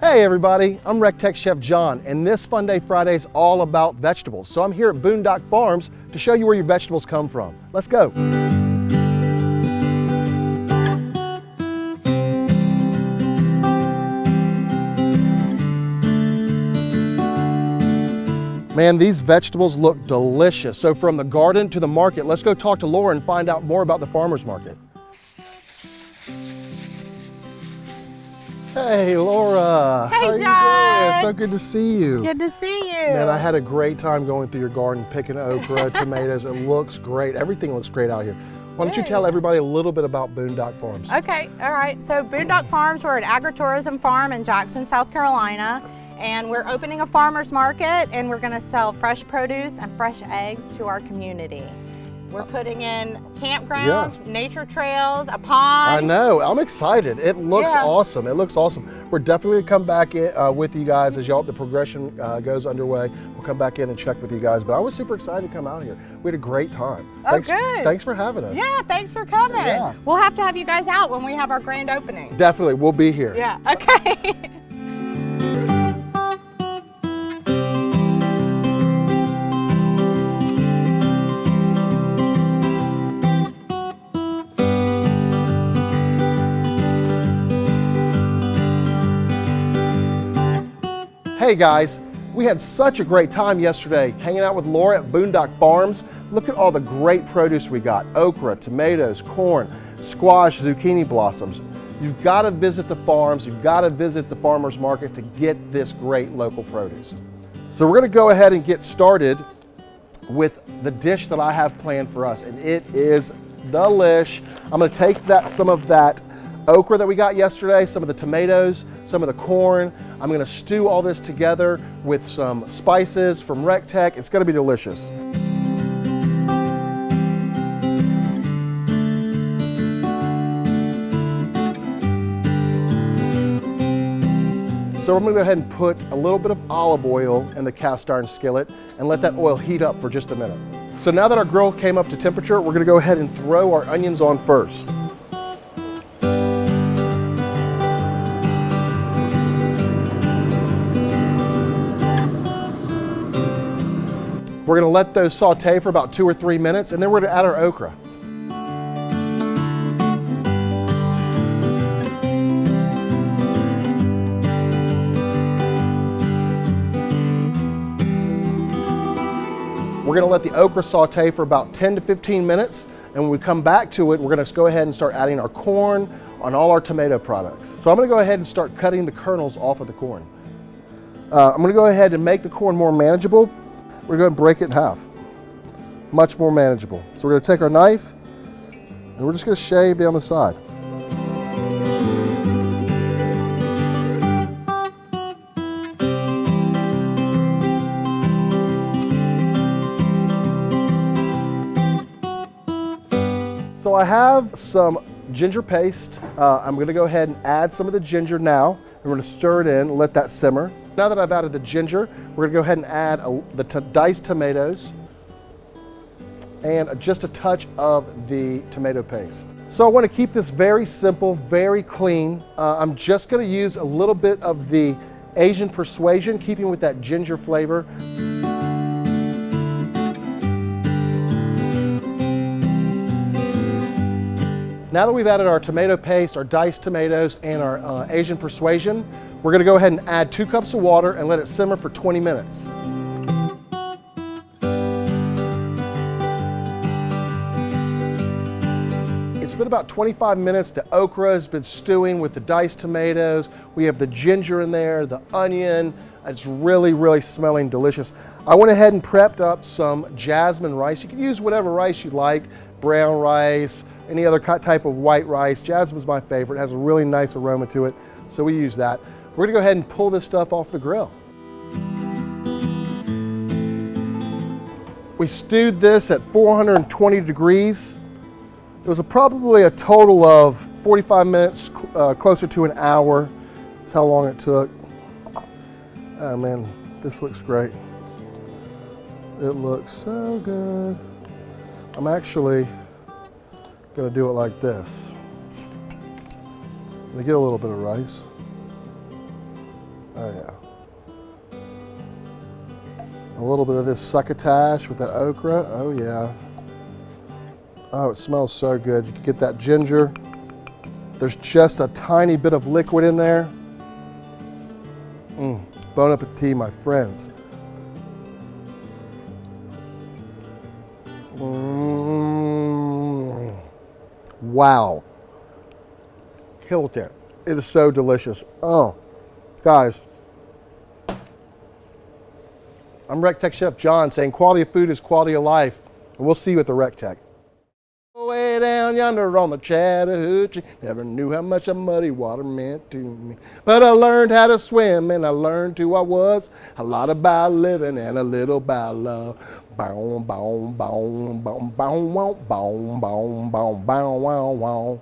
Hey everybody, I'm recteq Chef John, and this Fun Day Friday is all about vegetables. So I'm here at Boondock Farms to show you where your vegetables come from. Let's go. Man, these vegetables look delicious. So from the garden to the market, let's go talk to Laura and find out more about the farmer's market. Hey, Laura. Hey, how are you John. doing? So good to see you. Good to see you. Man, I had a great time going through your garden, picking okra, tomatoes. It looks great. Everything looks great out here. Why don't you tell everybody a little bit about Boondock Farms? Okay, all right. So Boondock Farms, we're an agritourism farm in Jackson, South Carolina. And we're opening a farmer's market, and we're gonna sell fresh produce and fresh eggs to our community. We're putting in campgrounds, nature trails, a pond. I know, I'm excited. It looks awesome. It looks awesome. We're definitely gonna come back in, with you guys as the progression goes underway. We'll come back in and check with you guys, but I was super excited to come out here. We had a great time. Oh, good. Thanks for having us. Yeah, thanks for coming. Yeah. We'll have to have you guys out when we have our grand opening. Definitely, we'll be here. Yeah, okay. Hey guys, we had such a great time yesterday hanging out with Laura at Boondock Farms. Look at all the great produce we got. Okra, tomatoes, corn, squash, zucchini blossoms. You've got to visit the farms, you've got to visit the farmer's market to get this great local produce. So we're going to go ahead and get started with the dish that I have planned for us, and it is delish. I'm going to take some of that okra that we got yesterday, some of the tomatoes, some of the corn. I'm going to stew all this together with some spices from recteq. It's going to be delicious. So I'm going to go ahead and put a little bit of olive oil in the cast iron skillet and let that oil heat up for just a minute. So now that our grill came up to temperature, we're going to go ahead and throw our onions on first. We're going to let those saute for about 2 or 3 minutes, and then we're going to add our okra. We're going to let the okra saute for about 10 to 15 minutes, and when we come back to it, we're going to go ahead and start adding our corn on all our tomato products. So I'm going to go ahead and start cutting the kernels off of the corn. I'm going to go ahead and make the corn more manageable. We're going to break it in half. Much more manageable. So we're going to take our knife and we're just going to shave down the side. So I have some ginger paste. I'm going to go ahead and add some of the ginger now. We're going to stir it in, let that simmer. Now that I've added the ginger, we're going to go ahead and add the diced tomatoes and just a touch of the tomato paste. So I want to keep this very simple, very clean. I'm just going to use a little bit of the Asian persuasion, keeping with that ginger flavor. Now that we've added our tomato paste, our diced tomatoes, and our Asian persuasion, we're going to go ahead and add 2 cups of water and let it simmer for 20 minutes. It's been about 25 minutes. The okra has been stewing with the diced tomatoes. We have the ginger in there, the onion. It's really, really smelling delicious. I went ahead and prepped up some jasmine rice. You can use whatever rice you like, brown rice, any other type of white rice. Jasmine's my favorite. It has a really nice aroma to it, so we use that. We're gonna go ahead and pull this stuff off the grill. We stewed this at 420 degrees. It was probably a total of 45 minutes, closer to an hour. That's how long it took. Oh man, this looks great. It looks so good. I'm actually gonna do it like this. I'm gonna get a little bit of rice. Oh yeah. A little bit of this succotash with that okra. Oh yeah. Oh, it smells so good. You can get that ginger. There's just a tiny bit of liquid in there. Bon appetit, my friends. Wow. Killed it. It is so delicious. Oh, guys. I'm recteq Chef John saying quality of food is quality of life. And we'll see you at the recteq. Way down yonder on the Chattahoochee, never knew how much the muddy water meant to me. But I learned how to swim and I learned who I was. A lot about living and a little about love. Bow, bow, bow, bow, bow, bow, bow, bow, bow, bow, bow, bow.